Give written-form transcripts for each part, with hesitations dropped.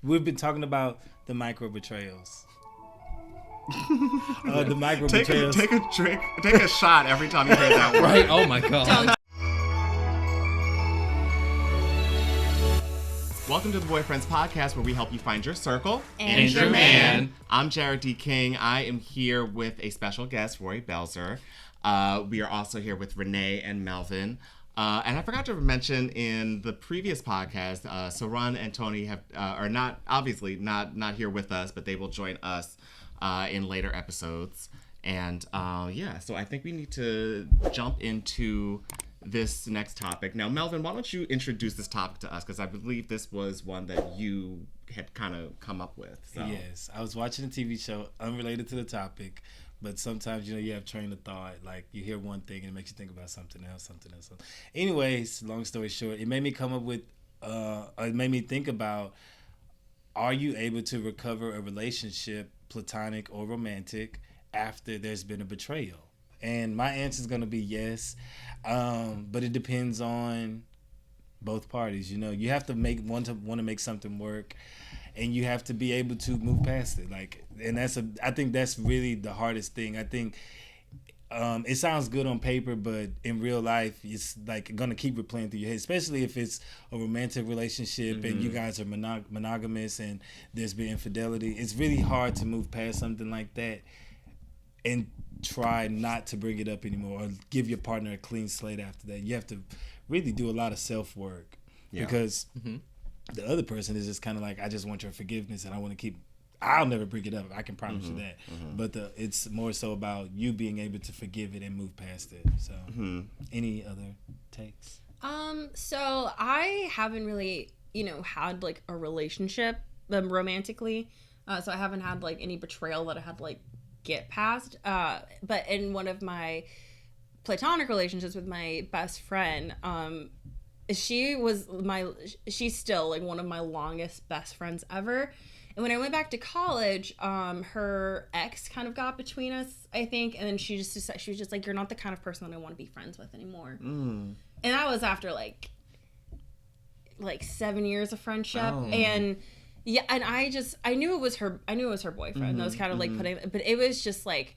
We've been talking about the micro betrayals. The micro betrayals. Take a drink. Take a shot every time you hear that word. Right? Oh my god. Welcome to the BoyFriends podcast, where we help you find your circle and your man. I'm Jarrod D. King. I am here with a special guest, Roy Belzer. We are also here with Renee and Melvin. And I forgot to mention in the previous podcast, Sarun and Tony are not here with us, but they will join us in later episodes. And so I think we need to jump into this next topic. Now, Melvin, why don't you introduce this topic to us? Because I believe this was one that you had kind of come up with. So. Yes, I was watching a TV show unrelated to the topic, but sometimes, you have train of thought. Like, you hear one thing and it makes you think about something else. Anyways, long story short, it made me come up with, it made me think about, are you able to recover a relationship, platonic or romantic, after there's been a betrayal? And my answer is going to be yes, but it depends on both parties. You have to want to make something work, and you have to be able to move past it. I think that's really the hardest thing. I think it sounds good on paper, but in real life, it's like going to keep replaying through your head, especially if it's a romantic relationship and you guys are monogamous and there's been infidelity. It's really hard to move past something like that and try not to bring it up anymore, or give your partner a clean slate after that. You have to really do a lot of self-work because the other person is just kind of like, I just want your forgiveness and I'll never bring it up. I can promise you that. But it's more so about you being able to forgive it and move past it. So any other takes? So I haven't really, had like a relationship romantically. So I haven't had like any betrayal that I had like get past, but in one of my platonic relationships with my best friend, she's still like one of my longest best friends ever. And when I went back to college, her ex kind of got between us, I think, and then she was just like, you're not the kind of person that I want to be friends with anymore. And that was after like 7 years of friendship. And yeah, and I knew it was her boyfriend. That was kind of like but it was just like,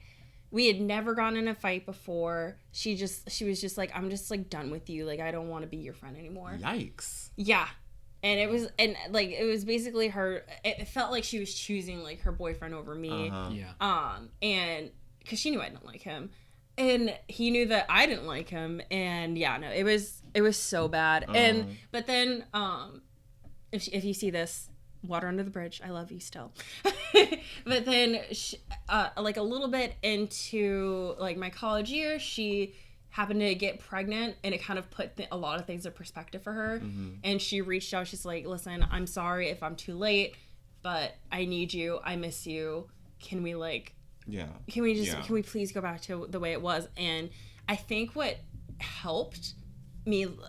we had never gotten in a fight before. She was just like, I'm just like done with you. Like, I don't want to be your friend anymore. Yikes. Yeah. And it was basically her, it felt like she was choosing like her boyfriend over me. And cause she knew I didn't like him and he knew that I didn't like him. And yeah, no, it was so bad. And, but then, if you see this, water under the bridge, I love you still. But then like a little bit into like my college years, she happened to get pregnant, and it kind of put a lot of things in perspective for her. And she reached out, she's like, listen, I'm sorry if I'm too late, but I need you, I miss you, can we please go back to the way it was? And I think what helped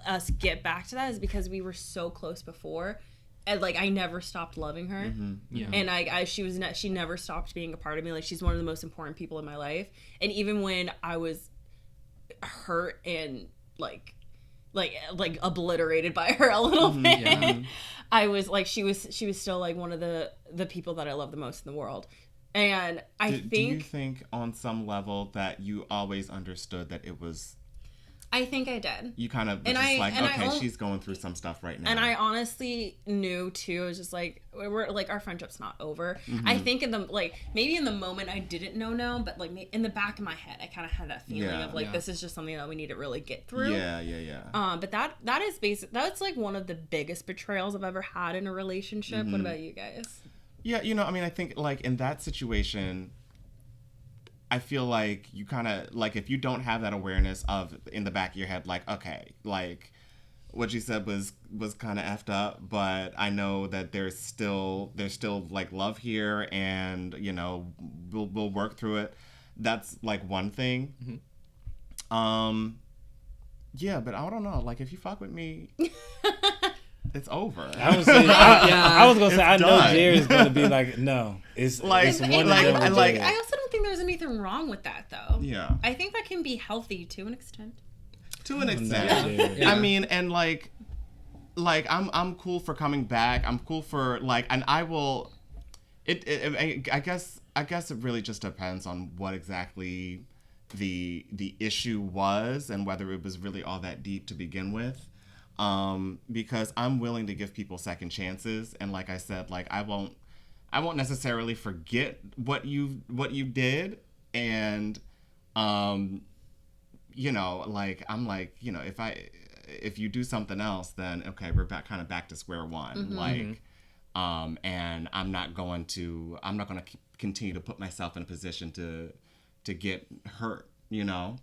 us get back to that is because we were so close before. And like, I never stopped loving her, and she never stopped being a part of me. Like, she's one of the most important people in my life. And even when I was hurt and like obliterated by her a little bit, I was like, she was still like one of the people that I love the most in the world. And do you think on some level that you always understood that it was? I think I did. You kind of she's going through some stuff right now. And I honestly knew too. It was just like, we're like, our friendship's not over. I think maybe in the moment I didn't know, but like in the back of my head, I kind of had that feeling of like, this is just something that we need to really get through. But that is that's like one of the biggest betrayals I've ever had in a relationship. What about you guys? Yeah, I think like in that situation, I feel like you kind of, like, if you don't have that awareness of in the back of your head, like, okay, like, what you said was kind of effed up, but I know that there's still like love here, and we'll work through it. That's like one thing. Yeah, but I don't know. Like, if you fuck with me, it's over. I was gonna say, I know Jerry's gonna be like, no, it's like, it's one I also don't think there's anything wrong with that, though. Yeah, I think that can be healthy to an extent. I mean, and like, like I'm cool for coming back. I'm cool for like, and I will. I guess it really just depends on what exactly the issue was and whether it was really all that deep to begin with. Because I'm willing to give people second chances, and like I said, like I won't necessarily forget what you did, and you know, like I'm like, you know, if you do something else, then okay, we're back to square one. Mm-hmm. Like, and I'm not going to continue to put myself in a position to get hurt, you know.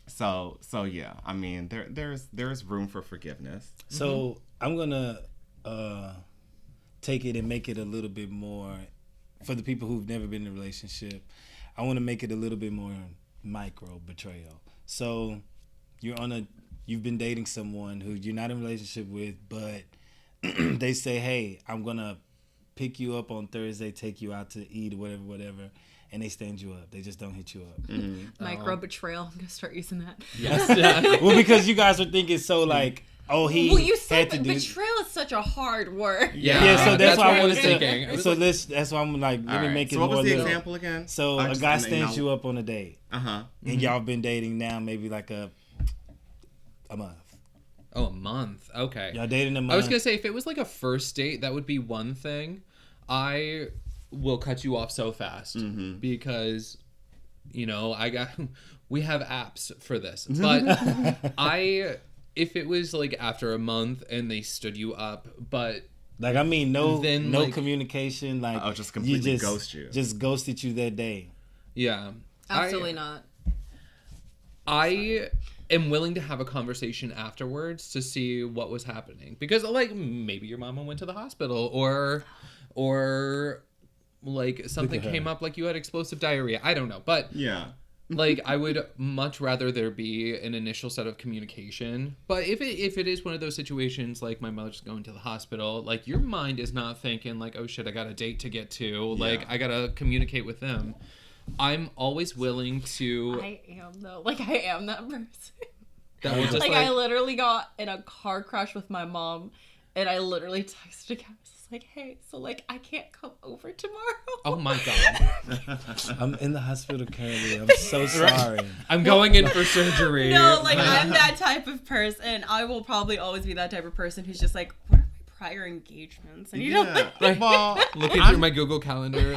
So yeah, I mean, there's room for forgiveness. So I'm gonna take it and make it a little bit more for the people who've never been in a relationship. I want to make it a little bit more micro betrayal. So you've been dating someone who you're not in a relationship with, but they say, hey, I'm gonna pick you up on Thursday, take you out to eat or whatever, and they stand you up. They just don't hit you up. Mm-hmm. Micro betrayal. I'm gonna start using that. Yes. Well, because you guys are thinking so like, oh, you said had to do. Betrayal is such a hard word. Yeah. So that's why I wanted thinking. to. So that's why I'm like, let me make it so what more was the little. example again? So a guy stands you up on a date, and y'all been dating now maybe like a month. Oh, a month. Okay. Y'all dating a month. I was gonna say, if it was like a first date, that would be one thing. I will cut you off so fast because, you know, we have apps for this. But if it was like after a month and they stood you up, but like, I mean, no like, communication, like, just completely ghost you. Just ghosted you that day. Yeah. Absolutely not. I am willing to have a conversation afterwards to see what was happening, because like maybe your mama went to the hospital or like something came up, like you had explosive diarrhea. I don't know, but yeah. Like, I would much rather there be an initial set of communication. But if it is one of those situations, like my mother's going to the hospital, like, your mind is not thinking, like, oh, shit, I got a date to get to. Yeah. Like, I got to communicate with them. I'm always willing to... I am, though. Like, I am that person. That was just like, I literally got in a car crash with my mom, and I literally texted a guy. Like, hey, so like I can't come over tomorrow. Oh my god. I'm in the hospital currently. I'm so sorry. I'm going in for surgery. No, like I'm that type of person. I will probably always be that type of person who's just like, what are my prior engagements? And you know, like, well, looking through my Google Calendar.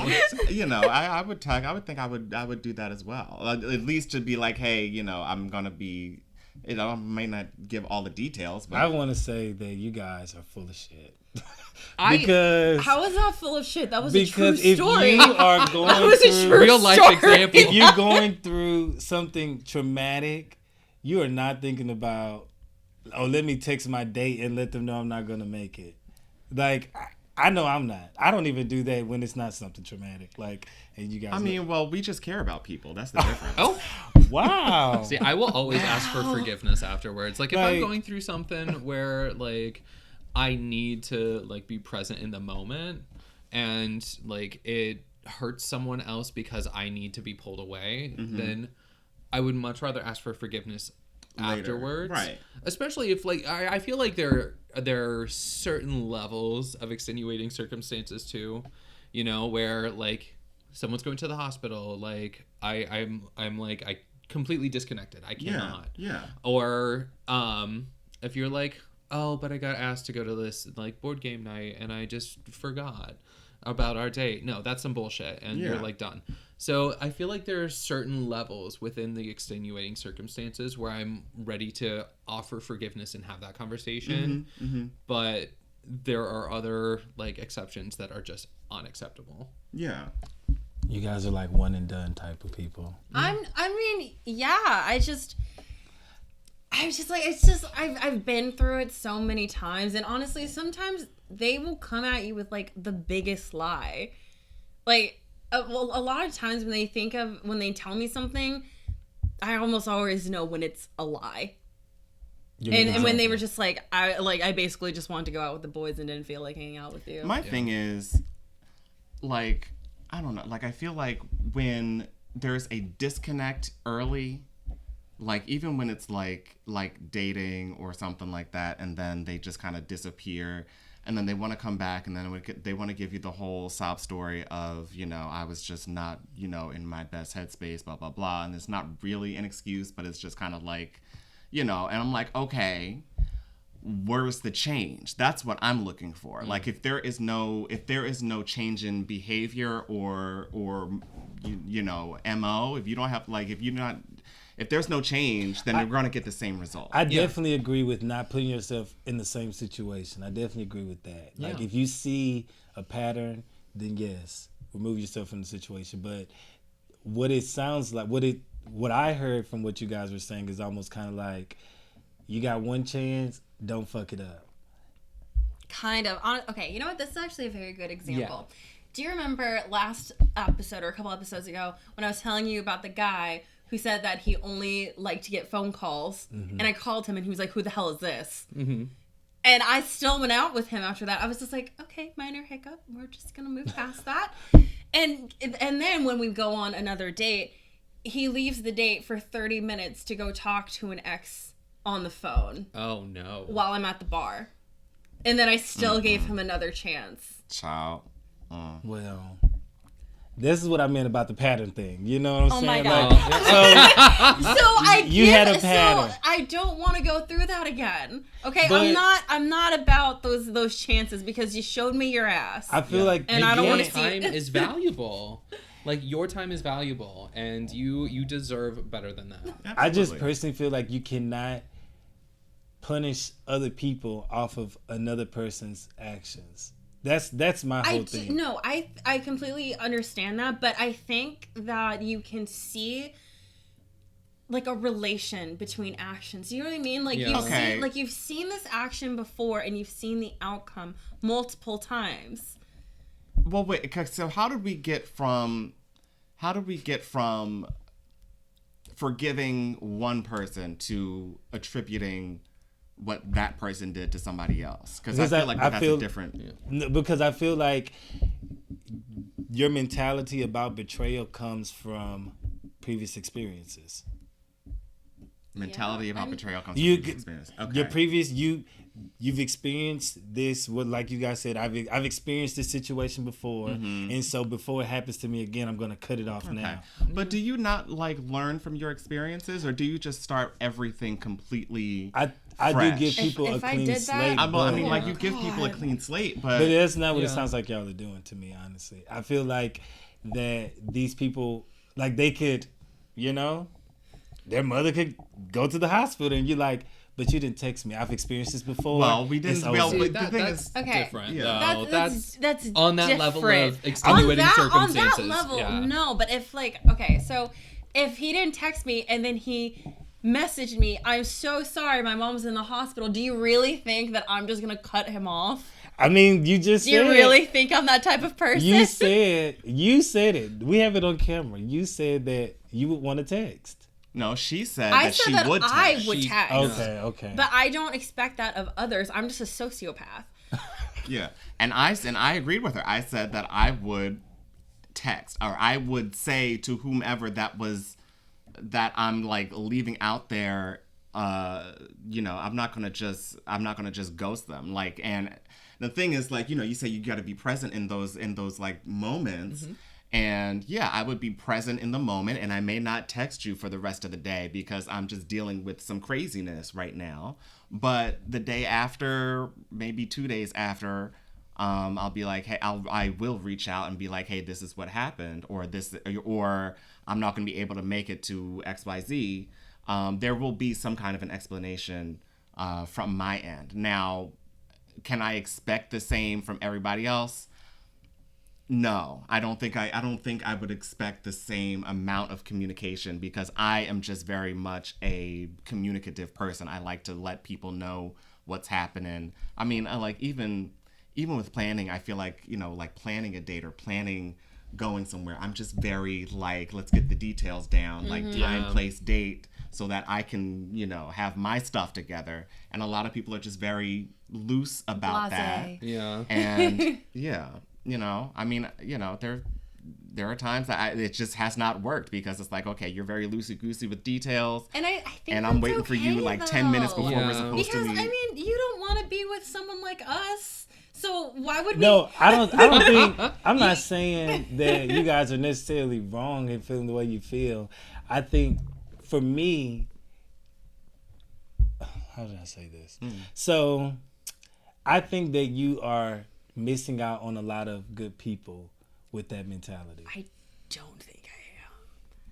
You know, I would think I would do that as well. At least to be like, hey, you know, I'm gonna be. You know, I may not give all the details, but I want to say that you guys are full of shit. Because how is that full of shit? That was a true story. Because if you are going through real life example, if you're going through something traumatic, you are not thinking about, oh, let me text my date and let them know I'm not gonna make it. Like, I know I'm not. I don't even do that when it's not something traumatic. Like, and you guys. I mean, well, we just care about people. That's the difference. Oh. Wow. See, I will always ask for forgiveness afterwards. Like, if I'm going through something where, like, I need to, like, be present in the moment and, like, it hurts someone else because I need to be pulled away, then I would much rather ask for forgiveness afterwards. Right. Especially if, like, I feel like there are certain levels of extenuating circumstances, too, you know, where, like, someone's going to the hospital, like, I'm like, I completely disconnected. I cannot. Yeah. Or if you're like, oh, but I got asked to go to this like board game night and I just forgot about our date. No, that's some bullshit, and you're like done. So I feel like there are certain levels within the extenuating circumstances where I'm ready to offer forgiveness and have that conversation. But there are other like exceptions that are just unacceptable. Yeah. You guys are like one and done type of people. I mean, yeah. I was just like, it's just I've been through it so many times, and honestly, sometimes they will come at you with like the biggest lie. Like, well, a lot of times when they tell me something, I almost always know when it's a lie. And when they were just like, I basically just wanted to go out with the boys and didn't feel like hanging out with you. My thing is, like, I don't know. Like, I feel like when there's a disconnect early, like even when it's like dating or something like that, and then they just kind of disappear, and then they want to come back, and then they want to give you the whole sob story of, you know, I was just not, you know, in my best headspace, blah blah blah, and it's not really an excuse, but it's just kind of like, you know, and I'm like, okay, where's the change? That's what I'm looking for. Like if there is no change in behavior or you know, MO, if you don't have like if there's no change, then you're going to get the same result. I definitely agree with not putting yourself in the same situation. I definitely agree with that. Yeah. Like if you see a pattern, then yes, remove yourself from the situation. But what it sounds like, what I heard from what you guys were saying is almost kind of like, you got one chance, don't fuck it up. Kind of. Okay, you know what? This is actually a very good example. Yeah. Do you remember last episode or a couple episodes ago when I was telling you about the guy who said that he only liked to get phone calls? Mm-hmm. And I called him and he was like, who the hell is this? Mm-hmm. And I still went out with him after that. I was just like, okay, minor hiccup. We're just going to move past that. And then when we go on another date, he leaves the date for 30 minutes to go talk to an ex on the phone. Oh, no. While I'm at the bar. And then I still gave him another chance. Child. Well, this is what I meant about the pattern thing. You know what I'm saying? Oh my God. So I you had a pattern. So I don't want to go through that again. Okay, but I'm not about those chances because you showed me your ass. I feel like and I don't want to see time is valuable. Like your time is valuable, and you deserve better than that. Absolutely. I just personally feel like you cannot punish other people off of another person's actions. That's my whole thing. No, I completely understand that, but I think that you can see like a relation between actions. You know what I mean? Like you've seen this action before and you've seen the outcome multiple times. Well, wait. So how did we get from forgiving one person to attributing what that person did to somebody else? Because I feel like that's a different... Yeah. Because I feel like your mentality about betrayal comes from previous experiences. Betrayal comes from previous experience. Okay. Your previous... You've experienced this, what like you guys said, I've experienced this situation before, and so before it happens to me again, I'm going to cut it off now. But do you not like learn from your experiences, or do you just start everything completely I fresh? do give people a clean slate. I mean, like you give people a clean slate, but that's not what it sounds like y'all are doing to me, honestly. I feel like that these people, like they could, you know, their mother could go to the hospital and you're like, but you didn't text me. I've experienced this before. Well, we didn't. Well, the thing is different. Yeah. That's on that different. Level of extenuating circumstances. On that level, no. But if so if he didn't text me and then he messaged me, I'm so sorry, my mom's in the hospital. Do you really think that I'm just gonna cut him off? I mean, you just said. Do you really think I'm that type of person? You said it. We have it on camera. You said that you would want to text. No, she said that she would text. I would text. Okay. But I don't expect that of others. I'm just a sociopath. Yeah. And I agreed with her. I said that I would text, or I would say to whomever that I'm like leaving out there, you know, I'm not gonna just ghost them. Like, and the thing is, like, you know, you say you got to be present in those like moments. Mm-hmm. And yeah, I would be present in the moment, and I may not text you for the rest of the day because I'm just dealing with some craziness right now. But the day after, maybe 2 days after, I'll be like, hey, I will reach out and be like, hey, this is what happened, or I'm not going to be able to make it to XYZ. There will be some kind of an explanation from my end. Now, can I expect the same from everybody else? No, I don't think I would expect the same amount of communication, because I am just very much a communicative person. I like to let people know what's happening. I mean, I like even with planning, I feel like, you know, like planning a date or planning going somewhere, I'm just very like, let's get the details down, like time, place, date, so that I can, you know, have my stuff together. And a lot of people are just very loose about that. Yeah. And yeah. You know, I mean, you know, there are times that it just has not worked because it's like, okay, you're very loosey-goosey with details. And I think and I'm waiting for you like 10 minutes before we're supposed to meet. Because, I mean, you don't want to be with someone like us. So why would we? No, I don't think, I'm not saying that you guys are necessarily wrong in feeling the way you feel. I think for me, how did I say this? So I think that you are missing out on a lot of good people with that mentality. I don't think I am.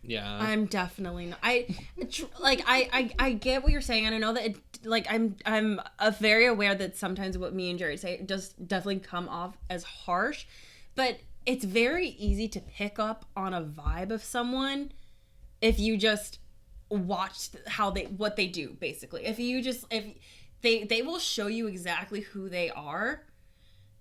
Yeah, I'm definitely not. I get what you're saying, and I know that I'm very aware that sometimes what me and Jarrod say does definitely come off as harsh, but it's very easy to pick up on a vibe of someone if you just watch what they do. Basically, if they will show you exactly who they are,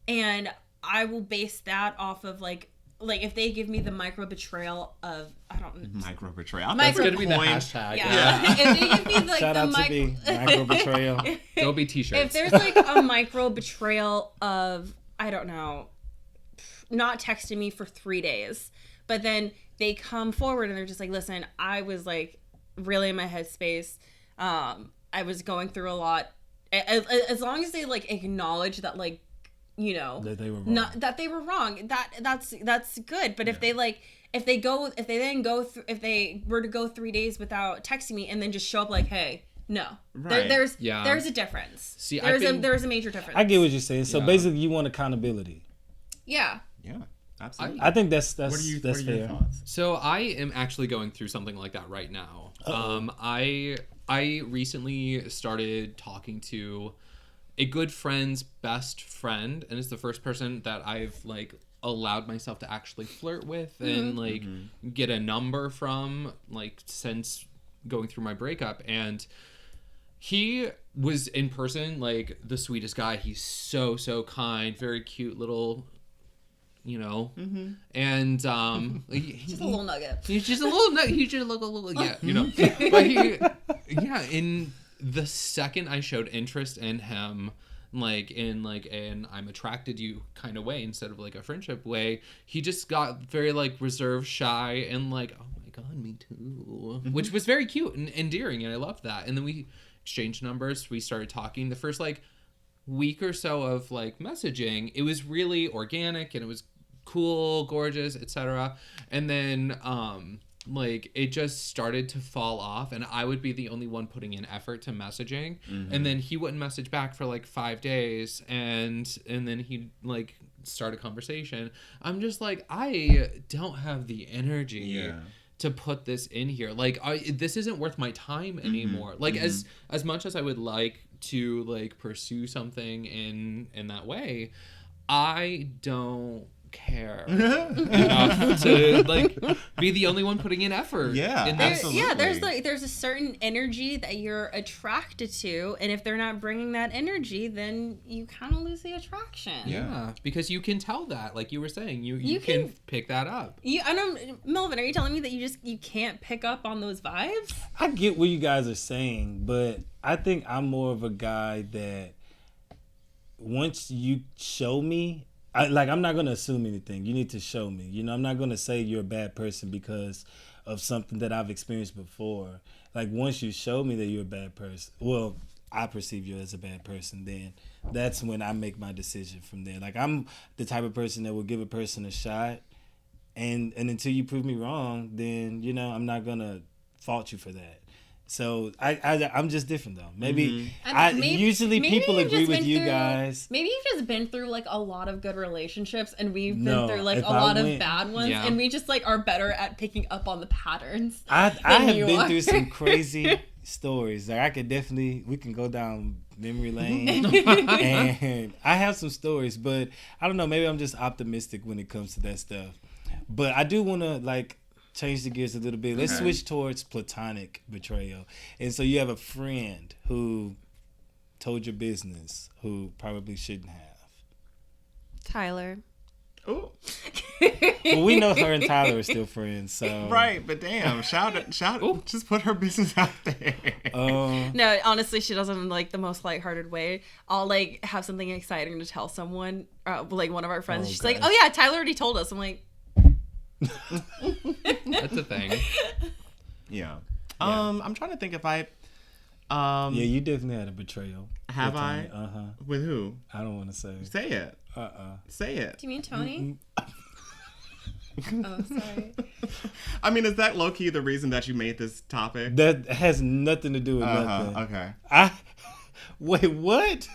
and I will base that off of like if they give me the micro betrayal of, I don't know. Micro betrayal. That's going to be the hashtag. Yeah. If they give me like shout out to me, micro betrayal. There'll be t-shirts. If there's like a micro betrayal of, I don't know, not texting me for 3 days, but then they come forward and they're just like, listen, I was like really in my headspace. I was going through a lot. As long as they like acknowledge that, like, you know, that they were wrong. That they were wrong. That's good. But if they were to go 3 days without texting me and then just show up like, hey, no, right. there's a difference. See, there's a major difference. I get what you're saying. So basically, you want accountability. Yeah. Yeah. Absolutely. I think that's what are your fair. thoughts? So I am actually going through something like that right now. I recently started talking to a good friend's best friend, and it's the first person that I've like allowed myself to actually flirt with and like get a number from, like, since going through my breakup. And he was in person like the sweetest guy. He's so kind, very cute little, you know, and Just a little nugget. he's just a little nugget. He just look a little, yeah, you know. But in the second I showed interest in him, like in an I'm attracted to you kind of way instead of like a friendship way, he just got very like reserved, shy, and like, oh my god, me too, which was very cute and endearing, and I loved that. And then we exchanged numbers. We started talking. The first like week or so of like messaging, it was really organic and it was cool, gorgeous, etc. And then like it just started to fall off, and I would be the only one putting in effort to messaging, and then he wouldn't message back for like 5 days, and then he'd like start a conversation. I'm just like, I don't have the energy to put this in here. Like, this isn't worth my time anymore. Like, as much as I would like to like pursue something in that way, I don't care enough to like be the only one putting in effort. Absolutely. There's a certain energy that you're attracted to, and if they're not bringing that energy, then you kind of lose the attraction. Yeah, because you can tell that, like you were saying, you can pick that up. Melvin, are you telling me that you can't pick up on those vibes? I get what you guys are saying, but I think I'm more of a guy that once you show me, I'm not going to assume anything. You need to show me. You know, I'm not going to say you're a bad person because of something that I've experienced before. Like, once you show me that you're a bad person, well, I perceive you as a bad person, then that's when I make my decision from there. Like, I'm the type of person that will give a person a shot, and until you prove me wrong, then, you know, I'm not going to fault you for that. So I'm just different though. Maybe usually people agree with you guys. Maybe you've just been through like a lot of good relationships, and we've been through like a lot of bad ones, and we just like are better at picking up on the patterns. I have been through some crazy stories. Like we can go down memory lane, and I have some stories, but I don't know. Maybe I'm just optimistic when it comes to that stuff. But I do want to like change the gears a little bit. Let's switch towards platonic betrayal. And so you have a friend who told your business who probably shouldn't have. Tyler. Oh. Well, we know her and Tyler are still friends, so. Right, but damn, shout it, just put her business out there. No, honestly, she doesn't like the most lighthearted way. I'll like have something exciting to tell someone, like one of our friends. She's like, oh yeah, Tyler already told us. I'm like, That's a thing. Yeah. I'm trying to think if I. Yeah, you definitely had a betrayal. Have I? With who? I don't want to say. Say it. Say it. Do you mean Tony? Oh, sorry. I mean, is that low-key the reason that you made this topic? That has nothing to do with nothing. Okay. Wait, what?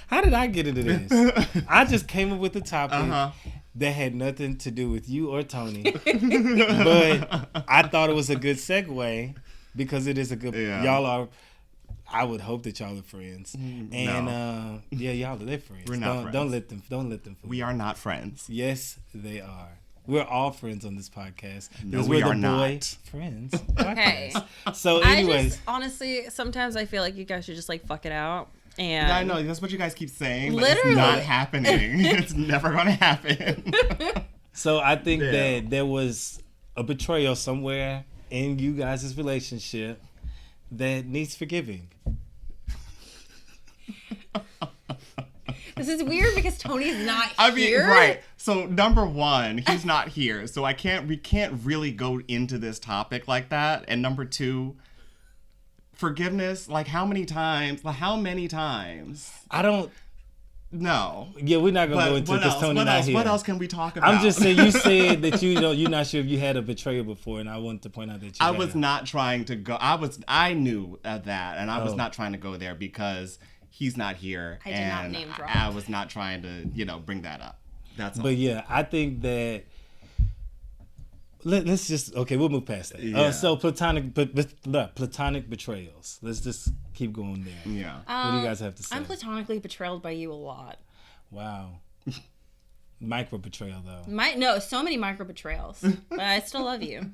How did I get into this? I just came up with a topic that had nothing to do with you or Tony. But I thought it was a good segue because it is a good... Yeah. Y'all are... I would hope that y'all are friends. And No. y'all are friends. We're not friends. Don't let them fool We are not friends. Yes, they are. We're all friends on this podcast. No, we are not. BoyFriends Hey. podcast. So anyways, honestly, sometimes I feel like you guys should just like fuck it out. And I know that's what you guys keep saying. But Literally. it's not happening. It's never gonna happen. so I think that there was a betrayal somewhere in you guys' relationship that needs forgiving. This is weird because Tony's not here. I mean, right. So number one, he's not here. So we can't really go into this topic like that. And number two, forgiveness, like how many times? I don't. No. Yeah, we're not gonna go into it because Tony's not here. What else can we talk about? I'm just saying. You said that you're not sure if you had a betrayal before, and I wanted to point out that I was not trying to go. I knew that, and I was not trying to go there because he's not here. I did not name drop. I was not trying to, bring that up. That's all. But yeah, I think that let's just we'll move past that. Yeah. So platonic betrayals. Let's just keep going there. Yeah. What do you guys have to say? I'm platonically betrayed by you a lot. Wow. Micro betrayal though. So many micro betrayals, but I still love you.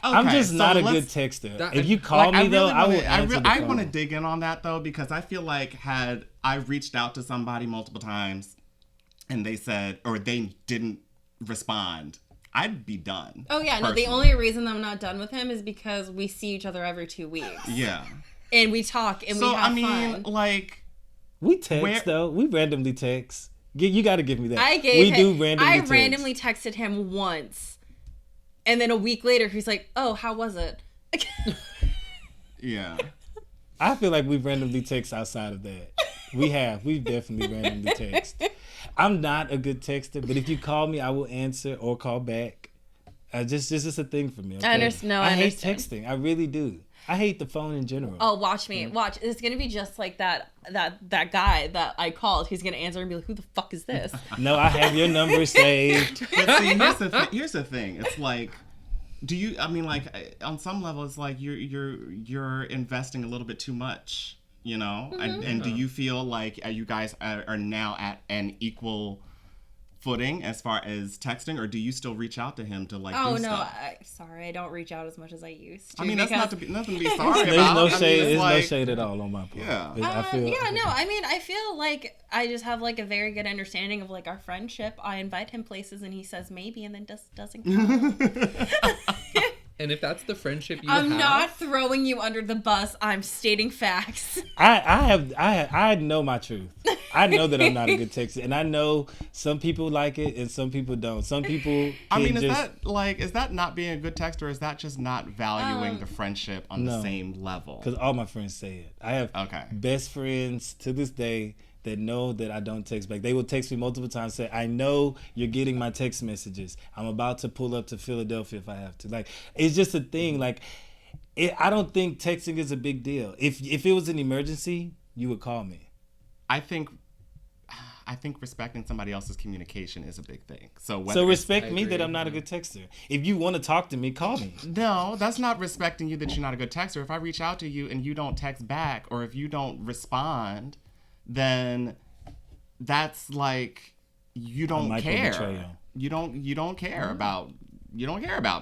I'm just not a good texter. If you call me though, I will answer the phone. I want to dig in on that though because I feel like had I reached out to somebody multiple times and they said or they didn't respond, I'd be done. Oh yeah, no. The personally. only reason I'm not done with him is because we see each other every 2 weeks. Yeah. And we talk and we have fun. Like we text though. We randomly text. You got to give me that. I randomly texted him once, and then a week later he's like, "Oh, how was it?" Yeah. I feel like we've randomly text outside of that. We've definitely randomly text. I'm not a good texter, but if you call me, I will answer or call back. Just a thing for me. Okay? I understand. I hate texting. I really do. I hate the phone in general. Oh, watch me. Watch. It's going to be just like that guy that I called. He's going to answer and be like, who the fuck is this? No, I have your number saved. But see, here's the thing. It's like, on some level, it's like you're investing a little bit too much, And do you feel like you guys are now at an equal footing as far as texting, or do you still reach out to him to like do stuff? Sorry, I don't reach out as much as I used to. I mean, that's nothing to be sorry about. There's no shade. No shade at all on my part. Yeah. I feel like I just have like a very good understanding of like our friendship. I invite him places and he says maybe and then doesn't come. And if that's the friendship I'm not throwing you under the bus. I'm stating facts. I know my truth. I know that I'm not a good texter, and I know some people like it and some people don't. Some people. Is that not being a good texter, or is that just not valuing the friendship on the same level? Because all my friends say it. I have best friends to this day that know that I don't text back. They will text me multiple times, say, I know you're getting my text messages. I'm about to pull up to Philadelphia if I have to. Like, it's just a thing. Like, I don't think texting is a big deal. If it was an emergency, you would call me. I think respecting somebody else's communication is a big thing. So respect me that I'm not a good texter. If you want to talk to me, call me. No, that's not respecting you that you're not a good texter. If I reach out to you and you don't text back, or if you don't respond, then that's like you don't care. You don't care about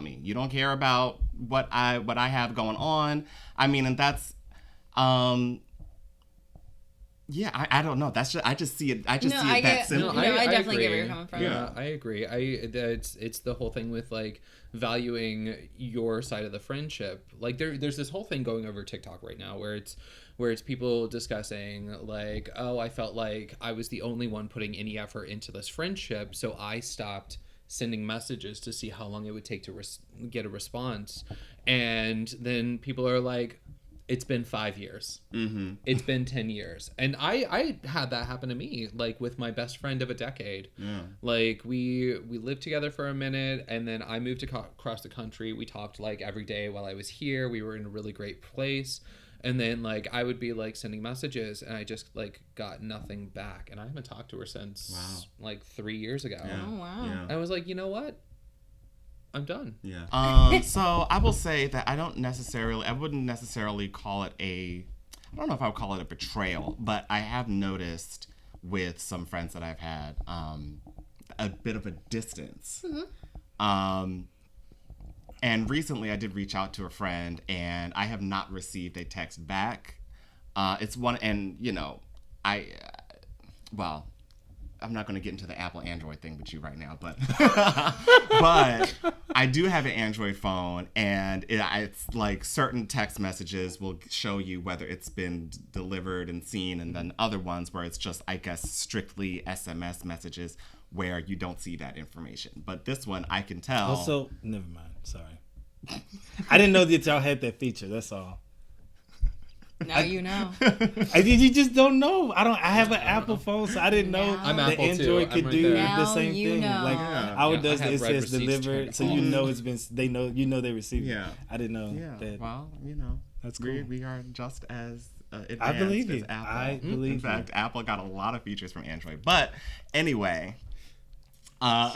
me. You don't care about what I have going on. I mean, and that's I don't know. That's just I just see it. I see it that simple. I definitely get where you're coming from. Yeah, I agree. It's the whole thing with like valuing your side of the friendship. Like there's this whole thing going over TikTok right now where it's people discussing like, oh, I felt like I was the only one putting any effort into this friendship, so I stopped sending messages to see how long it would take to get a response. And then people are like, it's been 5 years. Mm-hmm. It's been 10 years. And I had that happen to me, like with my best friend of a decade. Yeah. Like we lived together for a minute, and then I moved across the country. We talked like every day while I was here. We were in a really great place. And then like I would be like sending messages, and I just like got nothing back. And I haven't talked to her since like 3 years ago. Yeah. Oh, wow. Yeah. And I was like, you know what? I'm done. Yeah. So I will say that I wouldn't necessarily call it I don't know if I would call it a betrayal, but I have noticed with some friends that I've had, a bit of a distance. Mm-hmm. And recently I did reach out to a friend, and I have not received a text back. It's one, and you know, I'm not going to get into the Apple Android thing with you right now, but but I do have an Android phone, and it's like certain text messages will show you whether it's been delivered and seen, and then other ones where it's just, I guess, strictly SMS messages where you don't see that information. But this one, I can tell. Also, never mind. Sorry. I didn't know that y'all had that feature. That's all. Now you know. You just don't know. I have an Apple phone, so I didn't know that Android could do the same thing. Know. Like ours does, it says delivered, so you know it's been. They know they received it. I didn't know that. Well, you know, that's cool. We are just as advanced I believe as you. Apple. I believe. In fact, Apple got a lot of features from Android. But anyway. A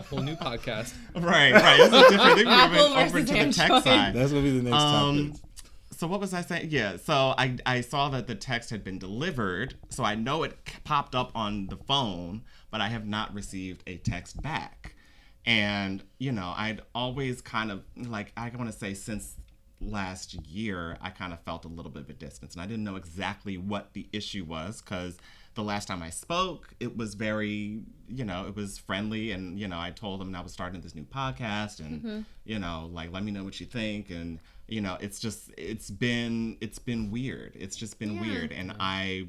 whole new podcast. Right. This is a different thing. Apple We're over to the tech side. That's gonna be the next topic. So what was I saying? Yeah, so I saw that the text had been delivered, so I know it popped up on the phone, but I have not received a text back. And, you know, I'd always kind of, like, I want to say since last year, I kind of felt a little bit of a distance, and I didn't know exactly what the issue was, because the last time I spoke, it was very, you know, it was friendly, and, you know, I told them I was starting this new podcast, and, you know, like, let me know what you think, and, you know, it's been weird. It's just been weird, and I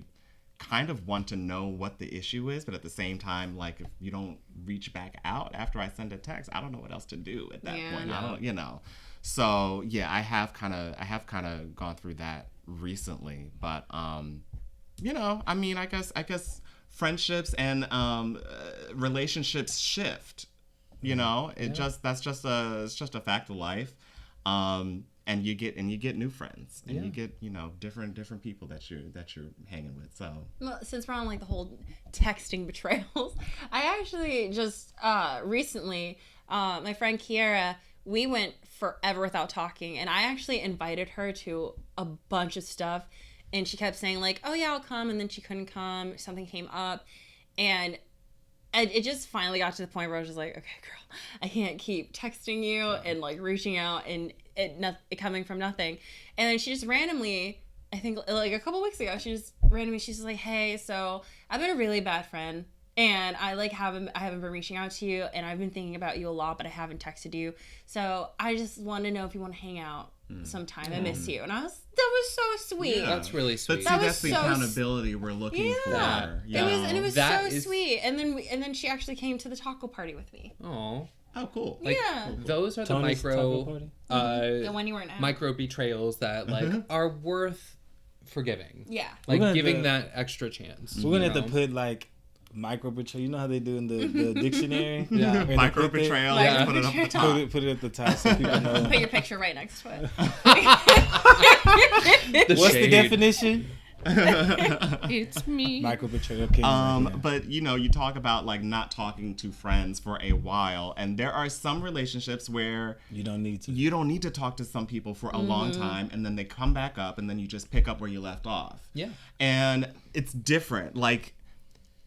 kind of want to know what the issue is, but at the same time, like, if you don't reach back out after I send a text, I don't know what else to do at that point. I don't, you know. So yeah, I have kind of gone through that recently, but you know, I mean, I guess friendships and relationships shift. You know, that's just a fact of life. And you get new friends, and you get, you know, different people that you're hanging with. So, well, since we're on like the whole texting betrayals, I actually just recently, my friend Kiara, we went forever without talking, and I actually invited her to a bunch of stuff, and she kept saying like, "Oh yeah, I'll come," and then she couldn't come. Something came up, and it just finally got to the point where I was just like, "Okay, girl, I can't keep texting you and like reaching out and it coming from nothing." And then she just randomly, I think like a couple weeks ago, she's just like, "Hey, so I've been a really bad friend, and I haven't been reaching out to you, and I've been thinking about you a lot, but I haven't texted you. So I just want to know if you want to hang out sometime. I miss you." And that was so sweet. Yeah. That's really sweet. But see, that's the accountability we're looking for. It was so sweet. And then she actually came to the taco party with me. Oh, cool. Like, those are Tony's the the one you weren't at. micro betrayals that like are worth forgiving. Yeah. Like giving that extra chance. We're gonna have to put like micro betrayal. You know how they do in the dictionary? Yeah. Micro betrayal. Yeah. Put it up at the top. Put it at the top so people know. Put your picture right next to it. What's the definition? It's me. Micro betrayal. Okay, but you know, you talk about like not talking to friends for a while, and there are some relationships where you don't need to talk to some people for a long time, and then they come back up, and then you just pick up where you left off. Yeah. And it's different. Like,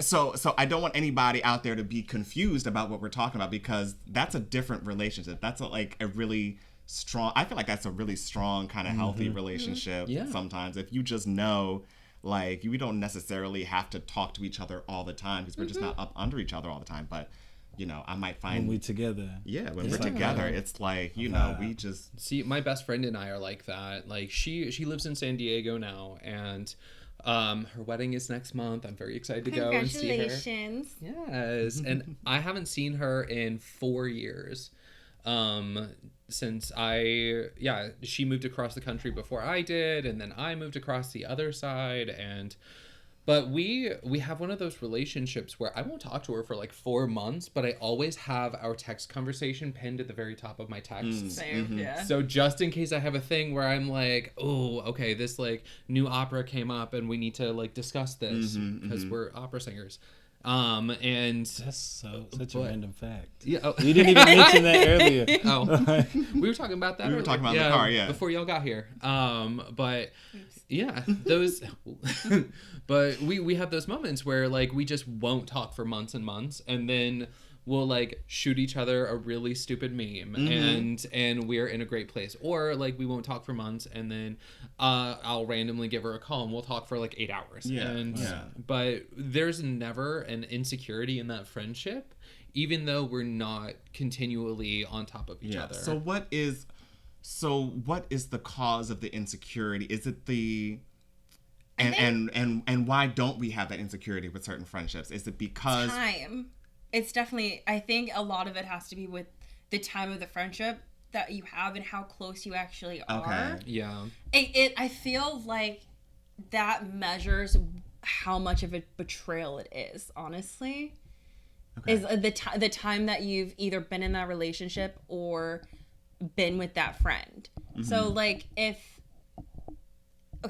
so I don't want anybody out there to be confused about what we're talking about, because that's a different relationship. That's a really strong, I feel like that's a really strong kind of healthy relationship. Sometimes if you just know, like, we don't necessarily have to talk to each other all the time, because we're just not up under each other all the time. But, you know, I might find when we're together. Yeah, when we're together, it's like, you know, we just see, my best friend and I are like that. Like she lives in San Diego now, and Her wedding is next month. I'm very excited to go and see her. Congratulations. Yes. And I haven't seen her in 4 years. Since she moved across the country before I did, and then I moved across the other side, but we have one of those relationships where I won't talk to her for like 4 months, but I always have our text conversation pinned at the very top of my texts. Same, yeah. So just in case I have a thing where I'm like, oh, okay, this like new opera came up and we need to like discuss this because we're opera singers. And that's such a random fact. Yeah, we didn't even mention that earlier. We were talking about that. We were talking about in the car, before y'all got here. But yeah, those. But we have those moments where like we just won't talk for months and months, and then we'll like shoot each other a really stupid meme, and we're in a great place. Or like we won't talk for months, and then I'll randomly give her a call and we'll talk for like 8 hours. But there's never an insecurity in that friendship, even though we're not continually on top of each other. So what is the cause of the insecurity? Is it the and why don't we have that insecurity with certain friendships? Is it because time? It's definitely, I think a lot of it has to be with the time of the friendship that you have and how close you actually are. Okay. Yeah. I feel like that measures how much of a betrayal it is, honestly. Okay. Is the time that you've either been in that relationship or been with that friend. So like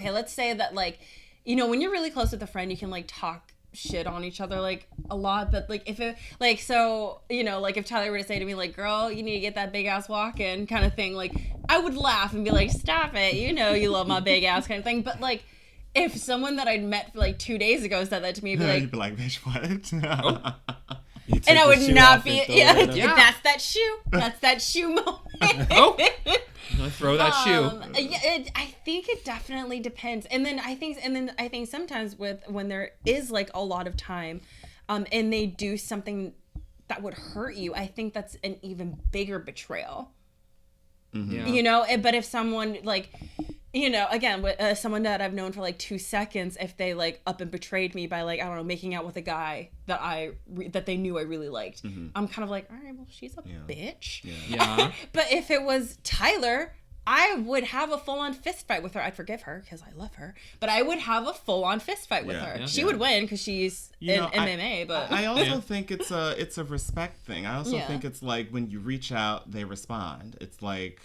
let's say that like, you know, when you're really close with a friend, you can like talk shit on each other like a lot, but like if it like, so you know, like if Tyler were to say to me like, girl, you need to get that big ass walking kind of thing, like I would laugh and be like, stop it, you know you love my big ass kind of thing. But like if someone that I'd met like 2 days ago said that to me, I'd be like bitch, what? And I would not be that's that shoe moment. Throw that shoe. I think it definitely depends. And then I think sometimes when there is like a lot of time, and they do something that would hurt you, I think that's an even bigger betrayal. Yeah. You know, but if someone like, you know, again, with someone that I've known for like 2 seconds, if they like up and betrayed me by like, I don't know, making out with a guy that they knew I really liked, I'm kind of like, all right, well, she's a bitch. Yeah. But if it was Tyler, I would have a full-on fist fight with her. I'd forgive her because I love her, but I would have a full-on fist fight with her. She would win because she's in MMA. But I also think it's a respect thing. I also think it's like when you reach out, they respond. It's like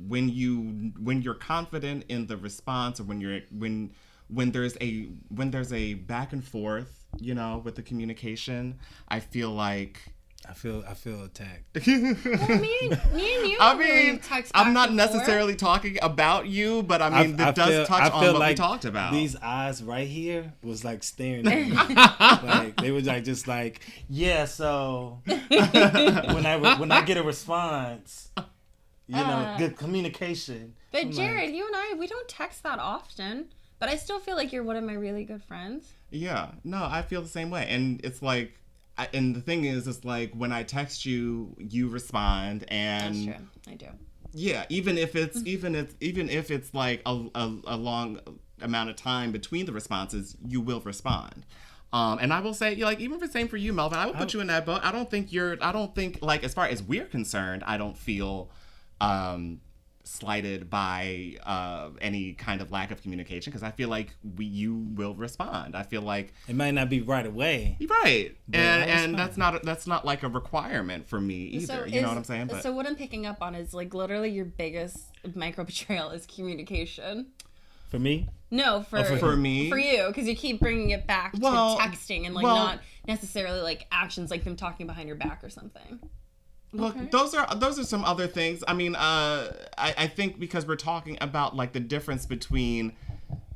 when you're confident in the response, or when there's a back and forth, you know, with the communication, I feel like. I feel attacked. Well, me and you. I mean, I'm not necessarily talking about you, but I mean, it does touch on what we talked about. These eyes right here was like staring at me. Like they were like just like, yeah. So when I get a response, you know, good communication. But Jarrod, you and I, we don't text that often, but I still feel like you're one of my really good friends. Yeah. No, I feel the same way, and it's like. And the thing is, it's like when I text you, you respond, and that's true. I do. Yeah, even if it's like a long amount of time between the responses, you will respond. And I will say, like, even for same for you, Melvin, I would put you in that boat. I don't think like as far as we're concerned, I don't feel slighted by any kind of lack of communication, because I feel like you will respond. I feel like it might not be right away, right? And that's not like a requirement for me either. You know what I'm saying? So what I'm picking up on is like literally your biggest micro betrayal is communication. For me? me, No, for you, because you keep bringing it back to texting and like not necessarily like actions, like them talking behind your back or something. Look, those are some other things. I mean, I think because we're talking about like the difference between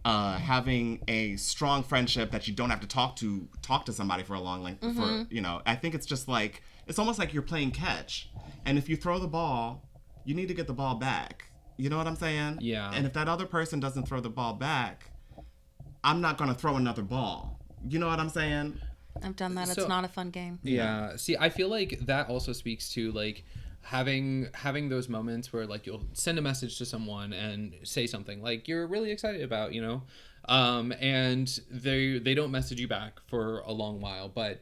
having a strong friendship that you don't have to talk to somebody for a long length for, you know, I think it's just like it's almost like you're playing catch, and if you throw the ball, you need to get the ball back. You know what I'm saying? Yeah. And if that other person doesn't throw the ball back, I'm not gonna throw another ball. You know what I'm saying? I've done that. It's not a fun game. Yeah. See, I feel like that also speaks to like having those moments where like you'll send a message to someone and say something like you're really excited about, you know, And they don't message you back for a long while, but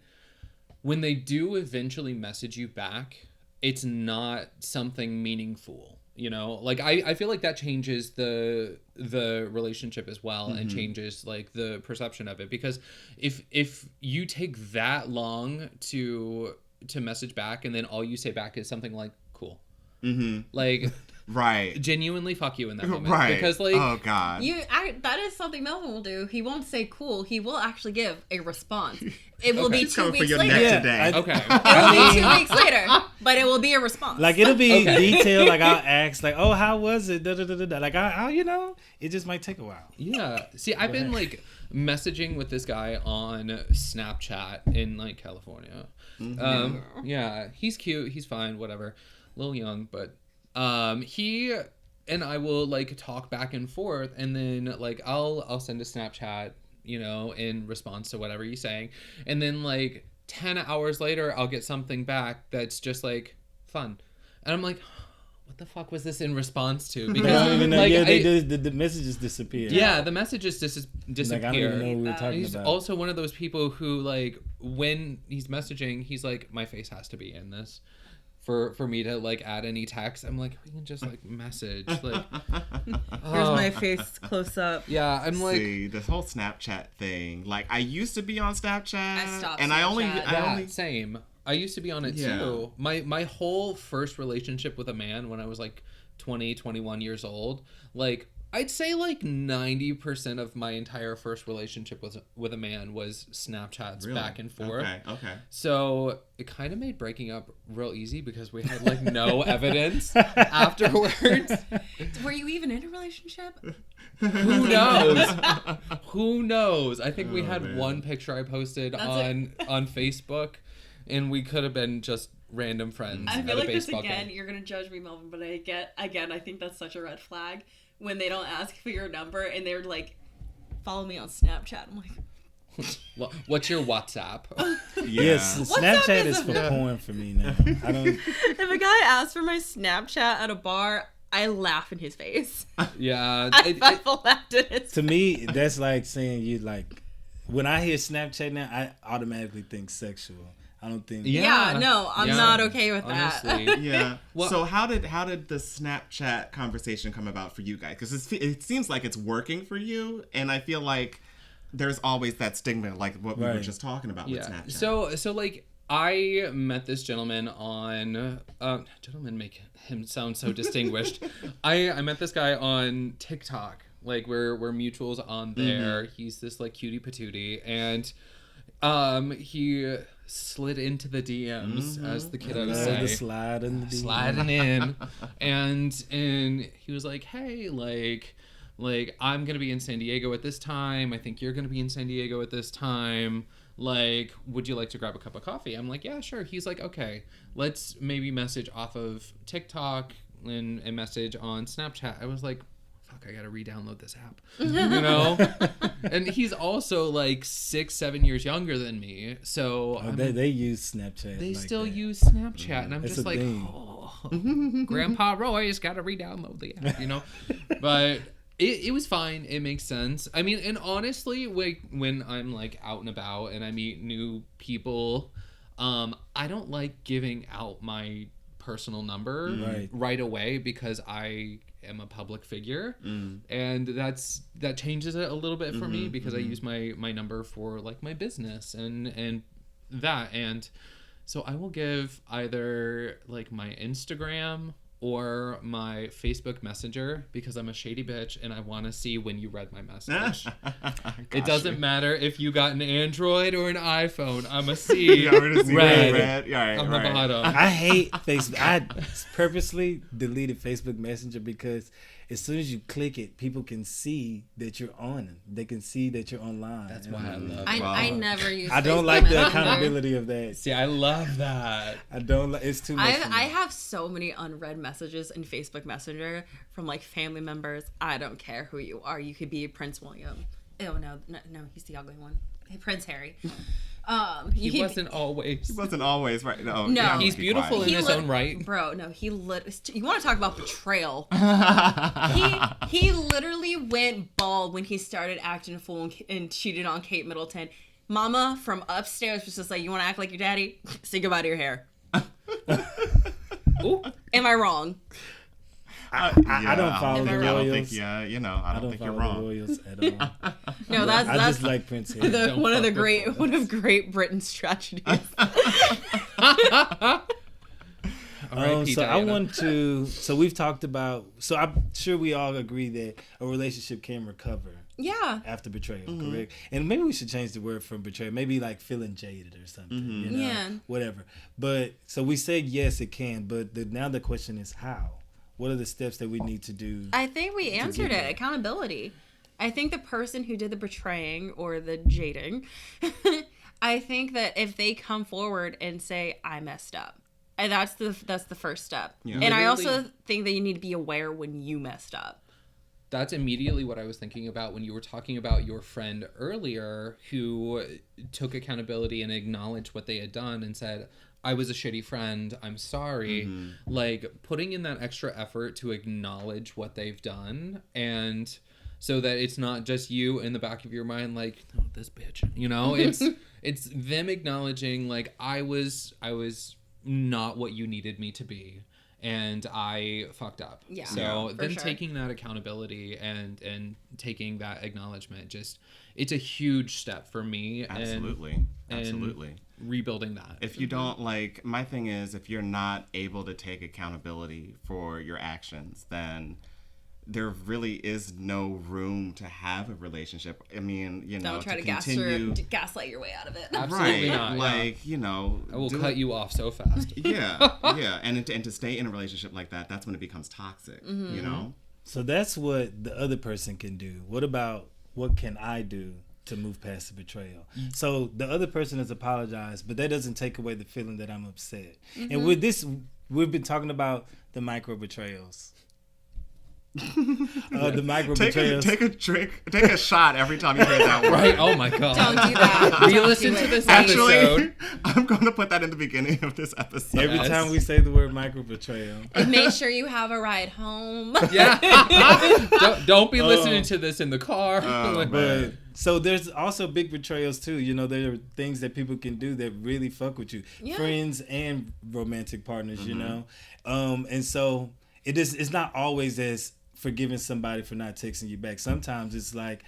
when they do eventually message you back, it's not something meaningful, you know? Like, I feel like that changes the relationship as well, and changes, like, the perception of it. Because if you take that long to message back, and then all you say back is something like, cool. Like... Right. Genuinely fuck you in that moment. Right. Because, like... Oh, God. That is something Melvin will do. He won't say cool. He will actually give a response. It will be 2 weeks later. Okay. It will be 2 weeks later, but it will be a response. Like, it'll be detailed. Like, I'll ask, like, oh, how was it? Da, da, da, da, da. Like, I'll, you know, it just might take a while. Yeah. See, I've been, like, messaging with this guy on Snapchat in, like, California. Yeah. He's cute. He's fine. Whatever. A little young, but... he and I will, like, talk back and forth, and then, like, I'll send a Snapchat, you know, in response to whatever he's saying, and then, like, 10 hours later, I'll get something back that's just, like, fun, and I'm like, what the fuck was this in response to? Because the messages disappear. Yeah, the messages disappear. Like, I don't even know what we're talking he's about. also one of those people who, like, when he's messaging, he's like, my face has to be in this. For me to, like, add any text, I'm like, we can just, like, message. Like, here's my face close up. Yeah, I'm like... See, this whole Snapchat thing. Like, I used to be on Snapchat. I stopped and Snapchat. I only... Same. I used to be on it, too. My whole first relationship with a man when I was, like, 20, 21 years old, like... I'd say like 90% of my entire first relationship with a man was Snapchats back and forth. Okay. So it kind of made breaking up real easy because we had like no evidence afterwards. Were you even in a relationship? Who knows? Who knows? I think we had one picture I posted on Facebook, and we could have been just random friends. I feel like this again, game. You're gonna judge me, Melvin, but I think that's such a red flag. When they don't ask for your number and they're like, follow me on Snapchat. I'm like, what's your WhatsApp? Yes, Snapchat is for porn for me now. I don't. If a guy asks for my Snapchat at a bar, I laugh in his face. Yeah, I laughed in his face. To me, that's like saying you like. When I hear Snapchat now, I automatically think sexual. I don't think. I'm not okay with honestly. that. Yeah. Well, so how did the Snapchat conversation come about for you guys? Because it seems like it's working for you, and I feel like there's always that stigma, like what we were just talking about with Snapchat. So like I met this gentleman on gentlemen make him sound so distinguished. I met this guy on TikTok. Like we're mutuals on there. He's this like cutie patootie, and he slid into the DMs, as the kiddos say. The sliding in, and he was like, "Hey, like I'm gonna be in San Diego at this time. I think you're gonna be in San Diego at this time. Like, would you like to grab a cup of coffee?" I'm like, "Yeah, sure." He's like, "Okay, let's maybe message off of TikTok and message on Snapchat." I was like, fuck, I gotta re-download this app, you know? And he's also like 6-7 years younger than me, so they use Snapchat. They like still that. use Snapchat, and I'm it's just like, Grandpa Roy's gotta re-download the app, you know? But it was fine. It makes sense. I mean, and honestly, when I'm like out and about and I meet new people, I don't like giving out my personal number right away because I am a public figure, and that changes it a little bit for me because I use my number for like my business and so I will give either like my Instagram or my Facebook Messenger because I'm a shady bitch and I want to see when you read my message. It doesn't matter if you got an Android or an iPhone. I'm a C red on the bottom. I hate Facebook. I purposely deleted Facebook Messenger because as soon as you click it, people can see that you're on. They can see that you're online. That's why I love it. I never use I don't Facebook like Messenger. the accountability of that. See, I love that. I don't like. It's too much. I have so many unread messages in Facebook Messenger from like family members. I don't care who you are. You could be Prince William. Oh no, he's the ugly one. Hey, Prince Harry. He wasn't always. He wasn't always right. No, No. He's beautiful in his own right. Bro, no, you want to talk about betrayal? he literally went bald when he started acting a fool and cheated on Kate Middleton. Mama from upstairs was just like, you want to act like your daddy? Say goodbye to your hair. Ooh. Am I wrong? I don't follow the royals. I don't think, I don't think you're wrong. The royals at all. No, that's I just like Prince Harry. one of Great Britain's tragedies. So I want to. So we've talked about. So I'm sure we all agree that a relationship can recover. Yeah. After betrayal, correct? And maybe we should change the word from betrayal. Maybe like feeling jaded or something. Whatever. But so we said yes, it can. But now the question is how. What are the steps that we need to do? I think we answered it. Accountability. I think the person who did the betraying or the jading, I think that if they come forward and say, I messed up, and that's the first step. Yeah. And I also think that you need to be aware when you messed up. That's immediately what I was thinking about when you were talking about your friend earlier who took accountability and acknowledged what they had done and said, I was a shitty friend, I'm sorry. Mm-hmm. Like, putting in that extra effort to acknowledge what they've done, and so that it's not just you in the back of your mind like, oh, this bitch. It's them acknowledging, like, I was not what you needed me to be. And I fucked up. Yeah. So then taking that accountability and taking that acknowledgement, it's a huge step for me. Absolutely. And rebuilding that. If you don't, my thing is, if you're not able to take accountability for your actions, then there really is no room to have a relationship. I mean, don't try to gaslight your way out of it. Absolutely not. I will cut you off so fast. Yeah. And to stay in a relationship like that, that's when it becomes toxic, So that's what the other person can do. What can I do to move past the betrayal? So the other person has apologized, but that doesn't take away the feeling that I'm upset. And with this, we've been talking about the micro betrayals. The micro betrayals. Take a shot every time you hear that word. Right? Oh my god! Don't do that. Re-listen to this episode. I'm going to put that in the beginning of this episode. Every time we say the word micro betrayal, and make sure you have a ride home. Yeah. don't be listening to this in the car. But so there's also big betrayals too. There are things that people can do that really fuck with you, friends and romantic partners. And so it's not always as forgiving somebody for not texting you back. Sometimes it's like,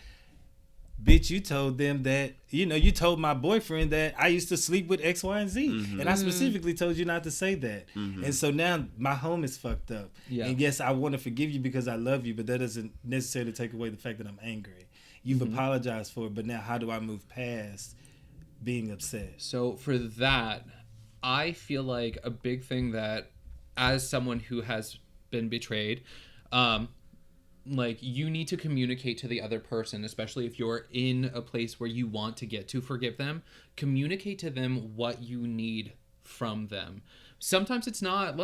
bitch, you told them that, you told my boyfriend that I used to sleep with X, Y, and Z. And I specifically told you not to say that. And so now my home is fucked up. Yeah. And yes, I want to forgive you because I love you, but that doesn't necessarily take away the fact that I'm angry. You've apologized for it, but now how do I move past being upset? So for that, I feel like a big thing that, as someone who has been betrayed, you need to communicate to the other person, especially if you're in a place where you want to get to forgive them. Communicate to them what you need from them. Sometimes it's not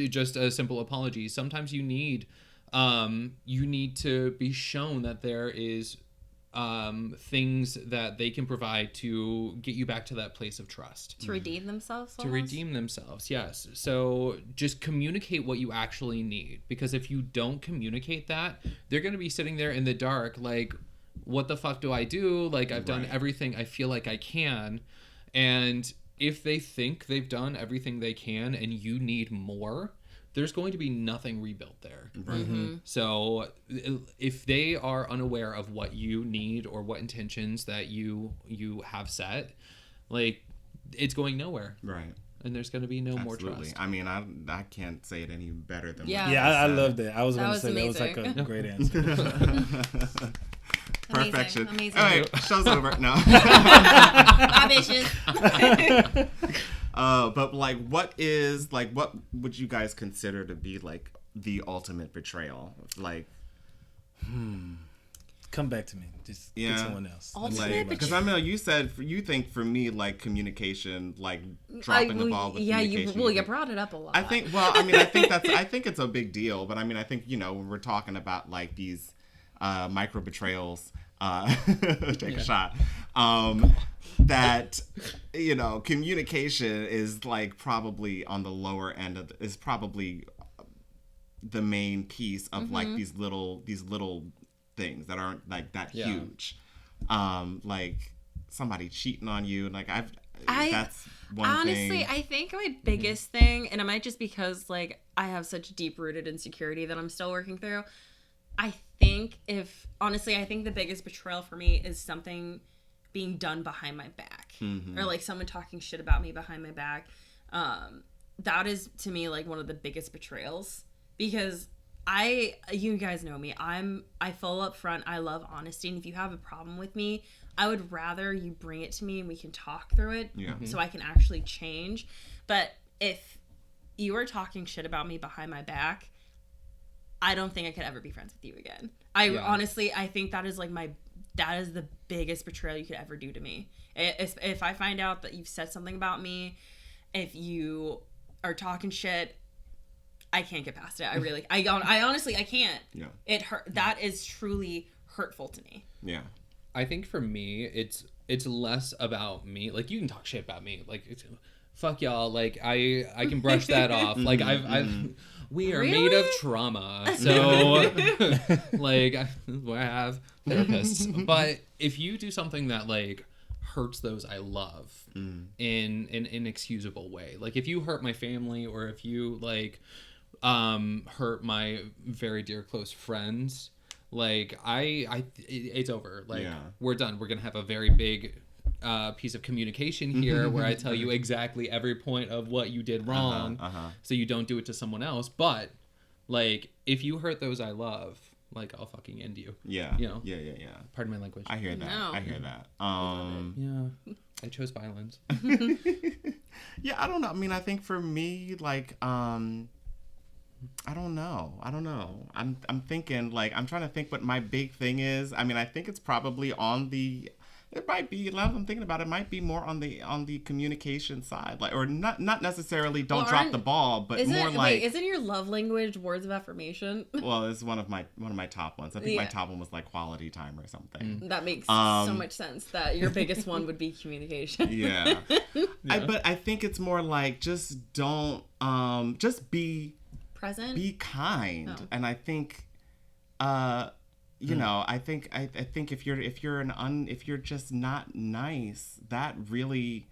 just a simple apology. Sometimes you need to be shown that there is things that they can provide to get you back to that place of trust. To redeem themselves? To redeem themselves, yes. So just communicate what you actually need. Because if you don't communicate that, they're going to be sitting there in the dark like, what the fuck do I do? I've done everything I feel like I can. And if they think they've done everything they can and you need more, there's going to be nothing rebuilt there. So if they are unaware of what you need or what intentions that you have set, it's going nowhere. Right. And there's going to be no more trust. I mean, I can't say it any better than I love that. I was going to say amazing. That was a great answer. Perfection. Amazing. All right, show's over. No. Bye, bitches. But what would you guys consider to be the ultimate betrayal? Come back to me. Just get someone else. Because I know you said you think for me communication, dropping the ball with communication. You brought it up a lot. I think I think it's a big deal. But I think when we're talking about these micro betrayals, take a shot. That, you know, communication is like probably on the lower end of is probably the main piece of like these little things that aren't like that huge. Like somebody cheating on you, like that's one honestly, thing. I think my biggest thing, and it might just because like I have such deep rooted insecurity that I'm still working through. I think the biggest betrayal for me is something being done behind my back, or like someone talking shit about me behind my back. That is to me like one of the biggest betrayals, because you guys know me. I full up front. I love honesty, and if you have a problem with me, I would rather you bring it to me and we can talk through it, so I can actually change. But if you are talking shit about me behind my back, I don't think I could ever be friends with you again. Honestly, I think that is like that is the biggest betrayal you could ever do to me. If I find out that you've said something about me, if you are talking shit, I can't get past it. I honestly, I can't. Yeah. It hurt. That is truly hurtful to me. Yeah. I think for me, it's less about me. Like, you can talk shit about me. Like, fuck y'all. Like, I can brush that off. Like, we are made of trauma. So, like, I have therapists. But if you do something that, like, hurts those I love in an inexcusable way. Like, if you hurt my family, or if you, like, hurt my very dear close friends, like, it's over. Like, we're done. We're gonna have a very big piece of communication here where I tell you exactly every point of what you did wrong, so you don't do it to someone else. But, like, if you hurt those I love, like, I'll fucking end you. Yeah. You know? Yeah. Pardon my language. I hear that. No. I hear that. Yeah. I chose violence. Yeah, I don't know. I mean, I think for me, like, I don't know. I'm thinking, like, I'm trying to think what my big thing is. I mean, I think it's probably it might be, now that I'm thinking about it, might be more on the communication side, like, or not necessarily don't drop the ball, but more like. Isn't your love language words of affirmation? Well, it's one of my top ones. I think my top one was like quality time or something. That makes so much sense. That your biggest one would be communication. Yeah. But I think it's more like, just don't, just be present, be kind. And I think, you know, I think if you're just not nice, that really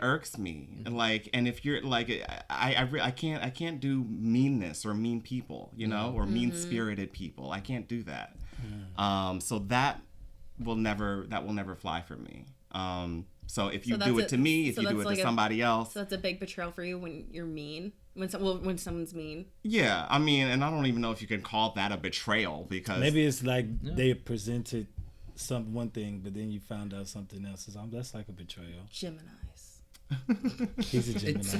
irks me. Like, and if you're like, I can't do meanness or mean people, you know, or mean spirited people. I can't do that. So that will never fly for me. So if you do it to me, if you do it to somebody else. So that's a big betrayal for you when you're mean. When someone's mean. Yeah, I mean, and I don't even know if you can call that a betrayal, because maybe it's like they presented one thing, but then you found out something else. That's like a betrayal. Geminis. He's a Gemini. It's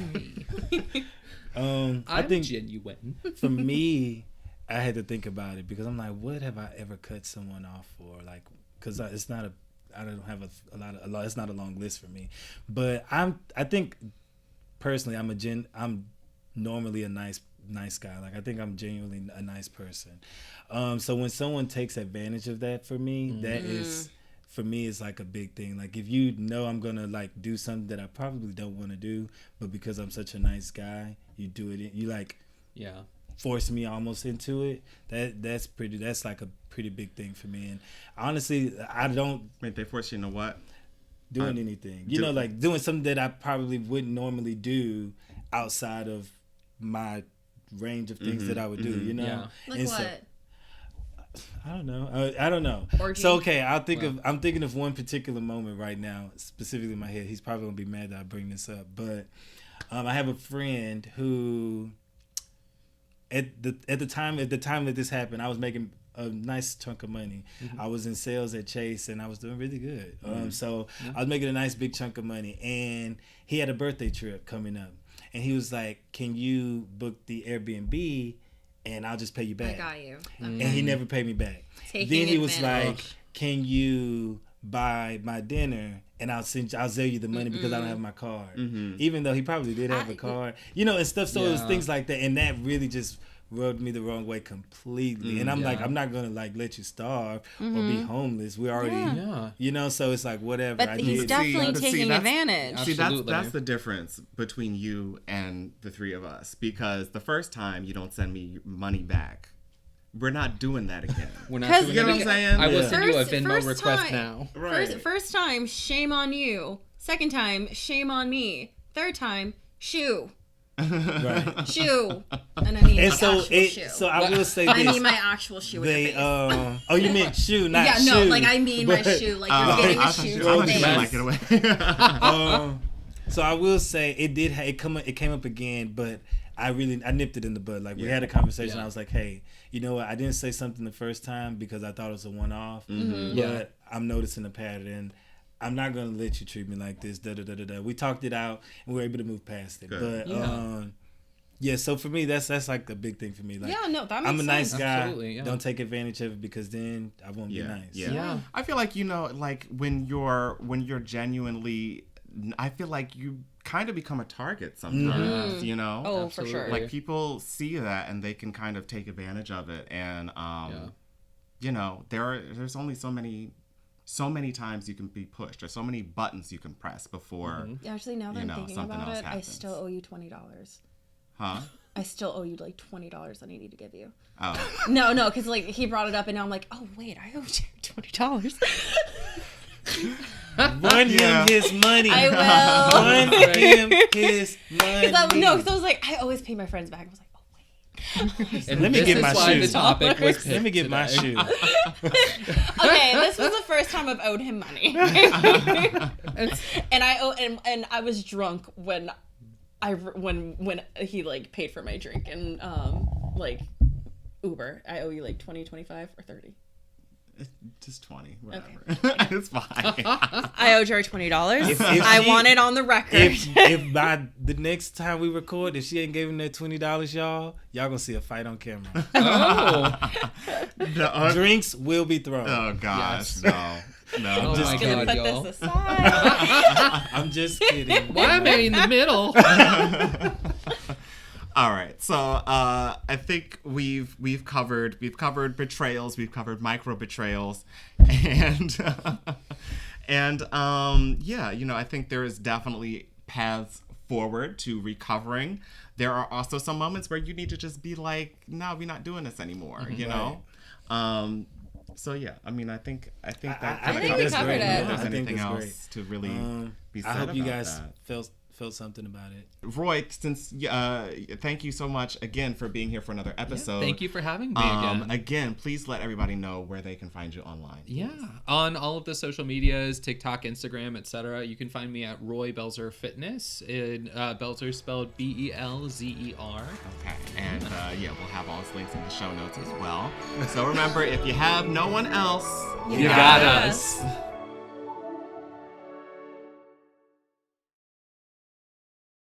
me. I think genuine. For me, I had to think about it, because I'm like, what have I ever cut someone off for? Like, because it's not I don't have it's not a long list for me, but I think personally I'm normally a nice guy. Like, I think I'm genuinely a nice person. So when someone takes advantage of that for me, that is, for me, it's like a big thing. Like, if you know I'm gonna like do something that I probably don't want to do, but because I'm such a nice guy, you do it. You like, force me almost into it. That's like a pretty big thing for me. And honestly, I don't. Wait, they force you into what? Doing anything. You know, like doing something that I probably wouldn't normally do outside of my range of things that I would do, you know? Yeah. Like and what? I don't know. I don't know. Orgy? So, okay, I'm thinking of one particular moment right now, specifically in my head. He's probably going to be mad that I bring this up. But I have a friend who, at the time that this happened, I was making a nice chunk of money. I was in sales at Chase, and I was doing really good. So I was making a nice big chunk of money. And he had a birthday trip coming up. And he was like, can you book the Airbnb and I'll just pay you back? I got you. And he never paid me back. Then he was like, can you buy my dinner and I'll sell you the money because I don't have my card. Even though he probably did have a card. You know, and stuff. So it was things like that. And that really just rubbed me the wrong way completely. And I'm like, I'm not gonna like let you starve or be homeless. We already, you know. So it's like whatever. But he's definitely taking advantage. See, that's the difference between you and the three of us. Because the first time you don't send me money back. We're not doing that again. We're not doing you know what I'm saying? I will send you a Venmo request now. Right. First time, shame on you. Second time, shame on me. Third time, shoe. Right. Shoe. And I mean actual shoe. So I will say this. I mean my actual shoe with the face. Oh, you meant shoe, not shoe. Yeah, no, like I mean my shoe. Like you're getting a shoe to the face. So I will say it came up again, but I nipped it in the bud. Like we had a conversation. I was like, hey, you know what? I didn't say something the first time because I thought it was a one-off. But I'm noticing a pattern. I'm not gonna let you treat me like this. We talked it out and we were able to move past it. Good. But so for me, that's like a big thing for me. Like, that makes sense. I'm a nice guy. Absolutely, Don't take advantage of it because then I won't be nice. Yeah. I feel like, you know, like when you're genuinely, I feel like you kind of become a target sometimes, you know? Oh, Absolutely. for sure. Like people see that and they can kind of take advantage of it. And, you know, there's only so many times you can be pushed. There's so many buttons you can press before, Actually, now that I'm thinking about it, happens. I still owe you $20. Huh? I still owe you like $20 that I need to give you. Oh. No, because like he brought it up and now I'm like, oh wait, I owe you $20. Run him his money. I will. Run him his money. Because I was like, I always pay my friends back. I was like, oh wait. And let me get my shoe. The topic was let me get my shoe. Okay, this was the first time I've owed him money. And I was drunk when he like paid for my drink and like Uber. I owe you like 20, 25 or 30. Just 20, whatever. Okay. It's fine. I owe Jarrod $20. I want it on the record. If by the next time we record, if she ain't giving that $20, y'all gonna see a fight on camera. Drinks will be thrown. Oh gosh, yes. No. Oh I'm just my kidding. God, Put y'all. this aside. I'm just kidding. Why am I in the middle? All right, so I think we've covered betrayals, we've covered micro betrayals, and you know, I think there is definitely paths forward to recovering. There are also some moments where you need to just be like, no, we're not doing this anymore, you know. So yeah, I mean, I think that I think we covered it. If there's I think anything that's else great. to really be said I hope about you guys that. felt something about it. Roy, since thank you so much again for being here for another episode. Thank you for having me again. Again, please let everybody know where they can find you online. Yeah, on all of the social medias, TikTok, Instagram, etc. You can find me at Roy Belzer Fitness. Belzer spelled Belzer. Okay, and we'll have all those links in the show notes as well. So remember, if you have no one else, you got us.